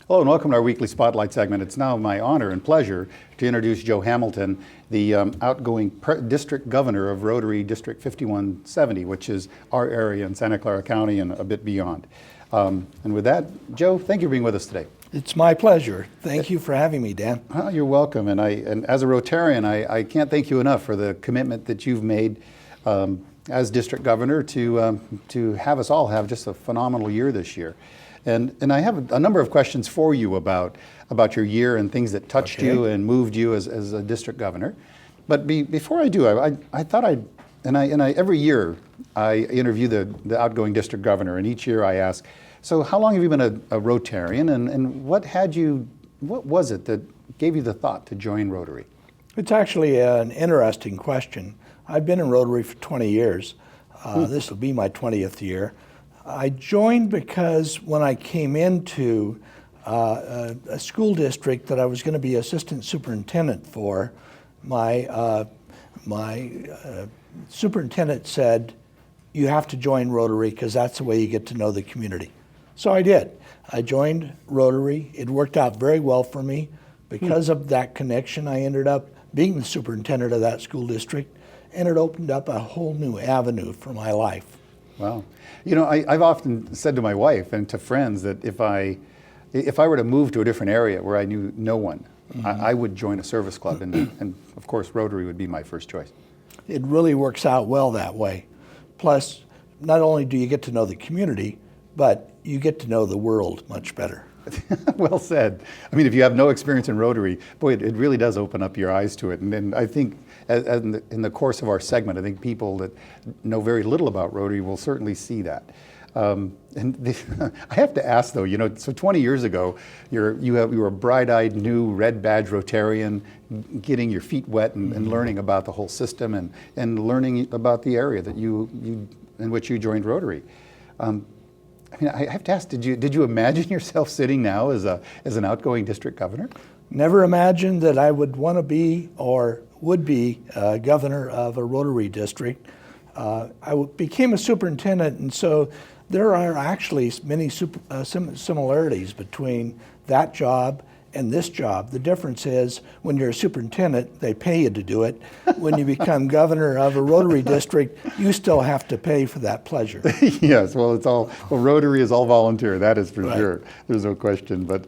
Hello and welcome to our weekly Spotlight segment. It's now my honor and pleasure to introduce Joe Hamilton, the outgoing District Governor of Rotary District 5170, which is our area in Santa Clara County and a bit beyond. And with that, Joe, thank you for being with us today. It's my pleasure. Thank you for having me, Dan. Oh, you're welcome. And as a Rotarian, I can't thank you enough for the commitment that you've made as District Governor to have us all have just a phenomenal year this year. And I have a number of questions for you about your year and things that touched you and moved you as a district governor. But before I do, I thought every year I interview the outgoing district governor, and each year I ask, so how long have you been a Rotarian, and what was it that gave you the thought to join Rotary? It's actually an interesting question. I've been in Rotary for 20 years. This will be my 20th year. I joined because when I came into a school district that I was going to be assistant superintendent for, my superintendent said, you have to join Rotary because that's the way you get to know the community. So I did. I joined Rotary. It worked out very well for me. Because of that connection, I ended up being the superintendent of that school district, and it opened up a whole new avenue for my life. Wow. You know, I've often said to my wife and to friends that if I were to move to a different area where I knew no one, I would join a service club, and of course Rotary would be my first choice. It really works out well that way. Plus, not only do you get to know the community, but you get to know the world much better. Well said. I mean, if you have no experience in Rotary, boy, it really does open up your eyes to it. And I think in the course of our segment, I think people that know very little about Rotary will certainly see that. I have to ask though, you know, so 20 years ago, you were a bright-eyed new red badge Rotarian, getting your feet wet and learning about the whole system and learning about the area that in which you joined Rotary. I mean, I have to ask, did you imagine yourself sitting now as an outgoing district governor? Never imagined that I would want to be or would be governor of a Rotary district. I became a superintendent, and so there are actually many similarities between that job and this job. The difference is when you're a superintendent, they pay you to do it. When you become governor of a Rotary district, you still have to pay for that pleasure. Yes, well, Rotary is all volunteer, that is for sure. There's no question. But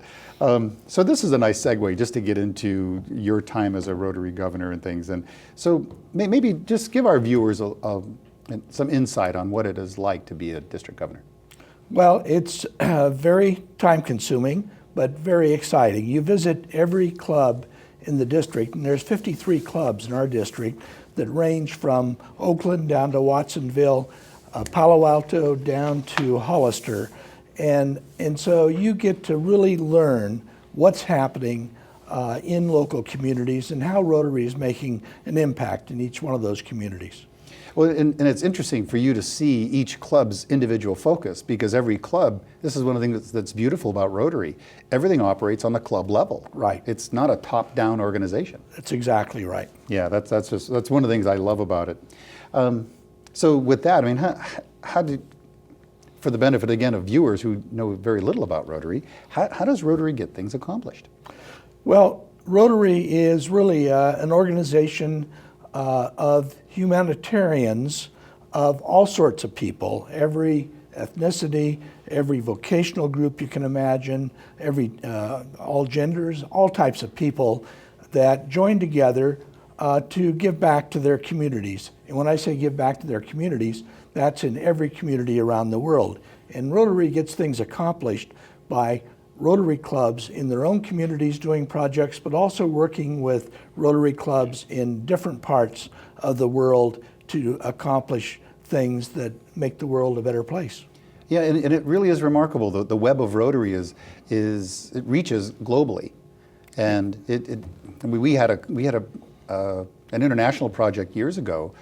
so this is a nice segue just to get into your time as a Rotary governor and things. And so maybe just give our viewers some insight on what it is like to be a district governor. Well, it's very time-consuming, but very exciting. You visit every club in the district, and there's 53 clubs in our district that range from Oakland down to Watsonville, Palo Alto down to Hollister. And so you get to really learn what's happening in local communities and how Rotary is making an impact in each one of those communities. Well, and it's interesting for you to see each club's individual focus, because every club, this is one of the things that's beautiful about Rotary, everything operates on the club level. Right. It's not a top-down organization. That's exactly right. Yeah, that's one of the things I love about it. So with that, I mean, for the benefit again of viewers who know very little about Rotary, how does Rotary get things accomplished? Well, Rotary is really an organization of humanitarians of all sorts of people, every ethnicity, every vocational group you can imagine, all genders, all types of people that join together to give back to their communities. And when I say give back to their communities, that's in every community around the world. And Rotary gets things accomplished by Rotary clubs in their own communities doing projects, but also working with Rotary clubs in different parts of the world to accomplish things that make the world a better place. Yeah, and it really is remarkable. The web of Rotary it reaches globally, and we had an international project years ago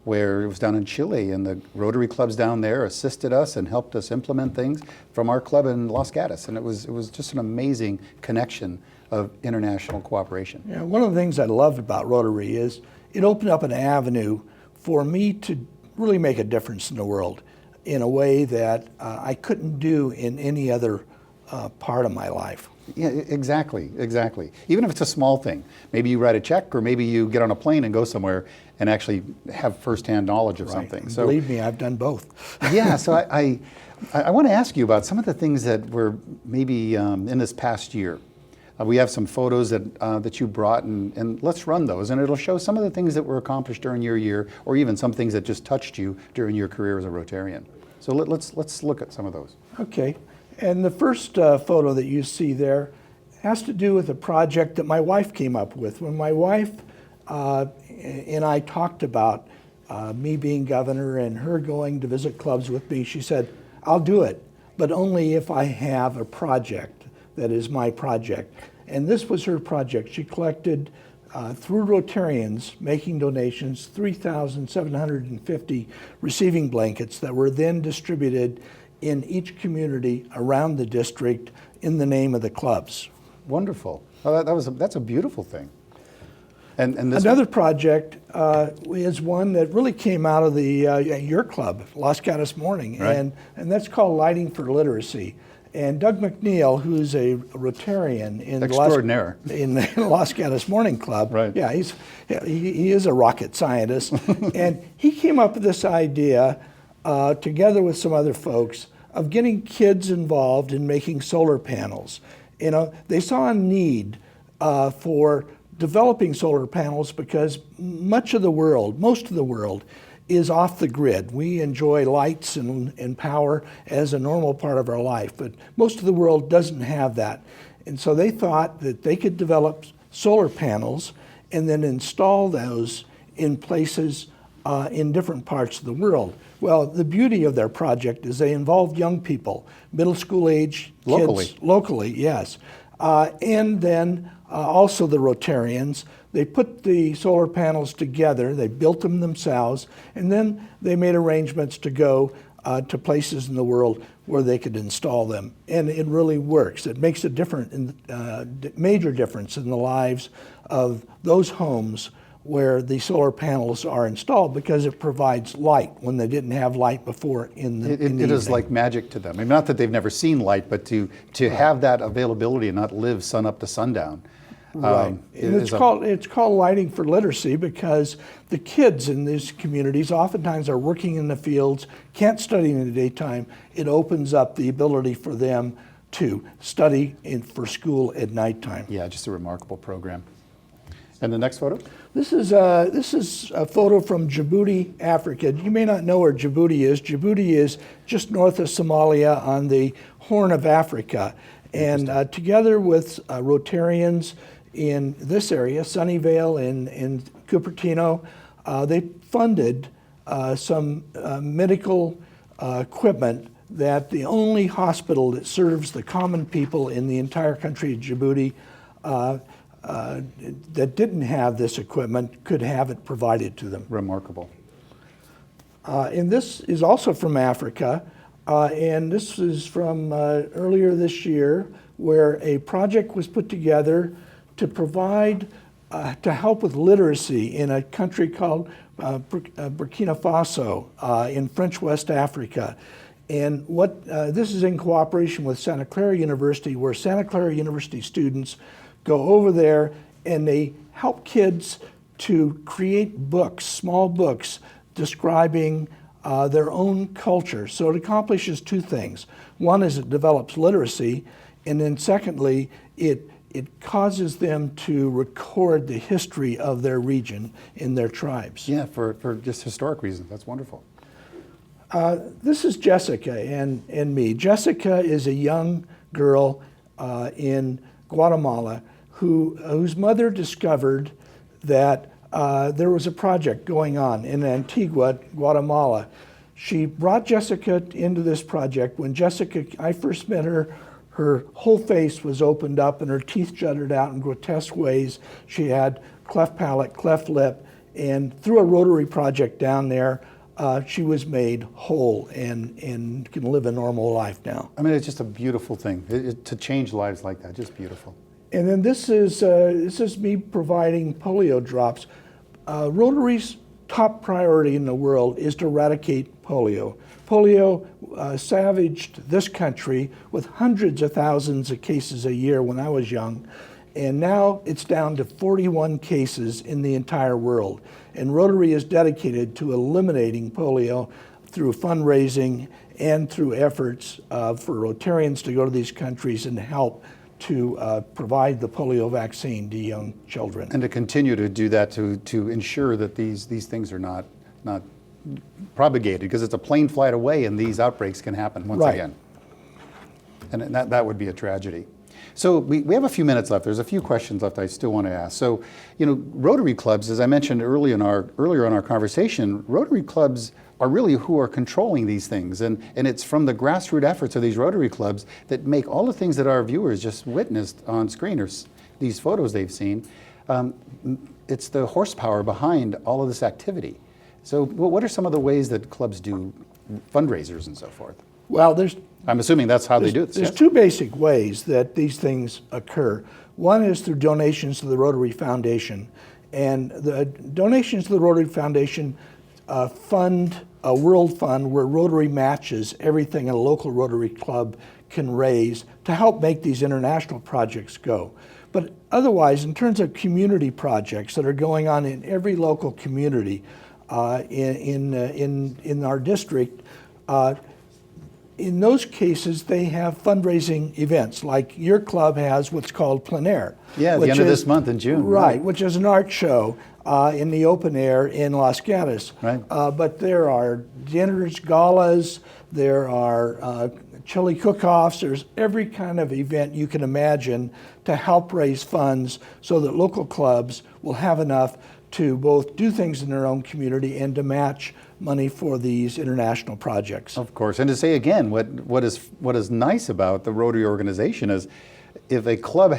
where it was down in Chile, and the Rotary clubs down there assisted us and helped us implement things from our club in Los Gatos, and it was just an amazing connection of international cooperation. Yeah, one of the things I loved about Rotary is it opened up an avenue for me to really make a difference in the world in a way that I couldn't do in any other part of my life. Yeah, exactly, exactly. Even if it's a small thing, maybe you write a check, or maybe you get on a plane and go somewhere and actually have firsthand knowledge of something. And So believe me, I've done both. yeah, so I want to ask you about some of the things that were maybe in this past year. We have some photos that you brought, and let's run those, and it'll show some of the things that were accomplished during your year, or even some things that just touched you during your career as a Rotarian. So let's look at some of those. Okay, and the first photo that you see there has to do with a project that my wife came up with. When my wife and I talked about me being governor and her going to visit clubs with me, she said, "I'll do it, but only if I have a project that is my project." And this was her project. She collected, through Rotarians making donations, 3,750 receiving blankets that were then distributed in each community around the district in the name of the clubs. Wonderful. Oh, that's a beautiful thing. And this Another project is one that really came out of your club, Los Gatos Morning, Right. and that's called Lighting for Literacy. And Doug McNeil, who's a Rotarian in Extraordinaire. in the Los Gatos Morning Club, Right. yeah, he is a rocket scientist, and he came up with this idea together with some other folks of getting kids involved in making solar panels. You know, they saw a need for developing solar panels because most of the world is off the grid. We enjoy lights and power as a normal part of our life, but most of the world doesn't have that. And so they thought that they could develop solar panels and then install those in places in different parts of the world. Well, the beauty of their project is they involved young people, middle school age kids. Locally, yes. And then also the Rotarians. They put the solar panels together, they built them themselves, and then they made arrangements to go to places in the world where they could install them. And it really works. It makes a major difference in the lives of those homes where the solar panels are installed because it provides light when they didn't have light before in the It is like magic to them. I mean, not that they've never seen light, but to have that availability and not live sun up to sundown. Right. And it's called Lighting for Literacy because the kids in these communities oftentimes are working in the fields, can't study in the daytime. It opens up the ability for them to study for school at nighttime. Yeah, just a remarkable program. And the next photo? This is a photo from Djibouti, Africa. You may not know where Djibouti is. Djibouti is just north of Somalia on the Horn of Africa. And together with Rotarians in this area, Sunnyvale and Cupertino, they funded some medical equipment that the only hospital that serves the common people in the entire country of Djibouti that didn't have this equipment could have it provided to them. Remarkable. And this is also from Africa, and this is from earlier this year, where a project was put together to provide, to help with literacy in a country called Burkina Faso in French West Africa. And this is in cooperation with Santa Clara University, where Santa Clara University students go over there and they help kids to create books, small books, describing their own culture. So it accomplishes two things. One is it develops literacy, and then secondly, it causes them to record the history of their region in their tribes. Yeah, for just historic reasons. That's wonderful. This is Jessica and me. Jessica is a young girl in Guatemala whose mother discovered that there was a project going on in Antigua, Guatemala. She brought Jessica into this project. When I first met her, her whole face was opened up and her teeth jutted out in grotesque ways. She had cleft palate, cleft lip, and through a Rotary project down there, she was made whole and can live a normal life now. I mean, it's just a beautiful thing to change lives like that. Just beautiful. And then this is me providing polio drops. Rotary's top priority in the world is to eradicate polio. Polio savaged this country with hundreds of thousands of cases a year when I was young, and now it's down to 41 cases in the entire world. And Rotary is dedicated to eliminating polio through fundraising and through efforts for Rotarians to go to these countries and help to provide the polio vaccine to young children. And to continue to do that to ensure that these things are not propagated, because it's a plane flight away and these outbreaks can happen once Right. again. And that would be a tragedy. So we have a few minutes left. There's a few questions left I still want to ask. So, Rotary clubs, as I mentioned earlier in our conversation, Rotary clubs are really who are controlling these things. And it's from the grassroots efforts of these Rotary clubs that make all the things that our viewers just witnessed on screen, or these photos they've seen. It's the horsepower behind all of this activity. So what are some of the ways that clubs do fundraisers and so forth? Well, I'm assuming that's how they do it. There's yes? two basic ways that these things occur. One is through donations to the Rotary Foundation. And the donations to the Rotary Foundation fund a world fund where Rotary matches everything a local Rotary club can raise to help make these international projects go. But otherwise, in terms of community projects that are going on in every local community in our district, in those cases, they have fundraising events, like your club has what's called Plein Air. Yeah, at the end of this month in June. Right, which is an art show in the open air in Los Gatos. Right. But there are dinners, galas, there are chili cook-offs, there's every kind of event you can imagine to help raise funds so that local clubs will have enough to both do things in their own community and to match money for these international projects. Of course, and to say again, what is nice about the Rotary organization is, if a club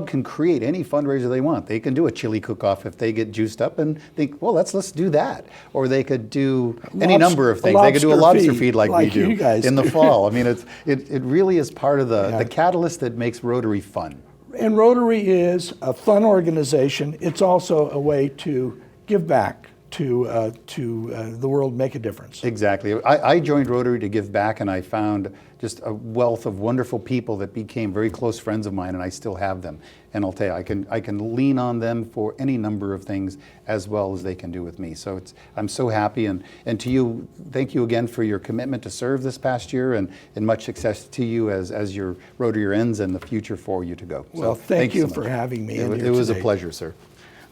can create any fundraiser they want. They can do a chili cook-off if they get juiced up and think, well, let's do that. Or they could do any number of things. They could do a lobster feed like we do you guys in the do. fall. I mean, it really is part of the catalyst that makes Rotary fun. And Rotary is a fun organization. It's also a way to give back to the world, make a difference. Exactly. I joined Rotary to give back, and I found just a wealth of wonderful people that became very close friends of mine, and I still have them. And I'll tell you, I can lean on them for any number of things as well as they can do with me. So I'm so happy, and to you, thank you again for your commitment to serve this past year, and much success to you as your Rotary year ends and the future for you to go. Well, So thank you so for much. having me. It was a pleasure, sir.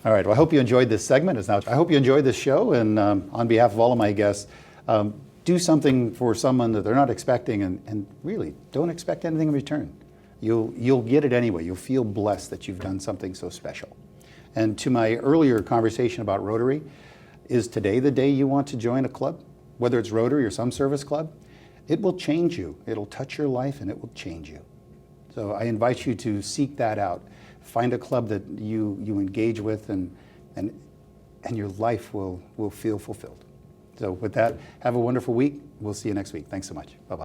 All right, well, I hope you enjoyed this segment. I hope you enjoyed this show, and on behalf of all of my guests, do something for someone that they're not expecting, and really don't expect anything in return. You'll get it anyway. You'll feel blessed that you've done something so special. And to my earlier conversation about Rotary, is today the day you want to join a club? Whether it's Rotary or some service club, it will change you. It'll touch your life and it will change you. So I invite you to seek that out. Find a club that you engage with, and your life will feel fulfilled. So with that, have a wonderful week. We'll see you next week. Thanks so much. Bye-bye.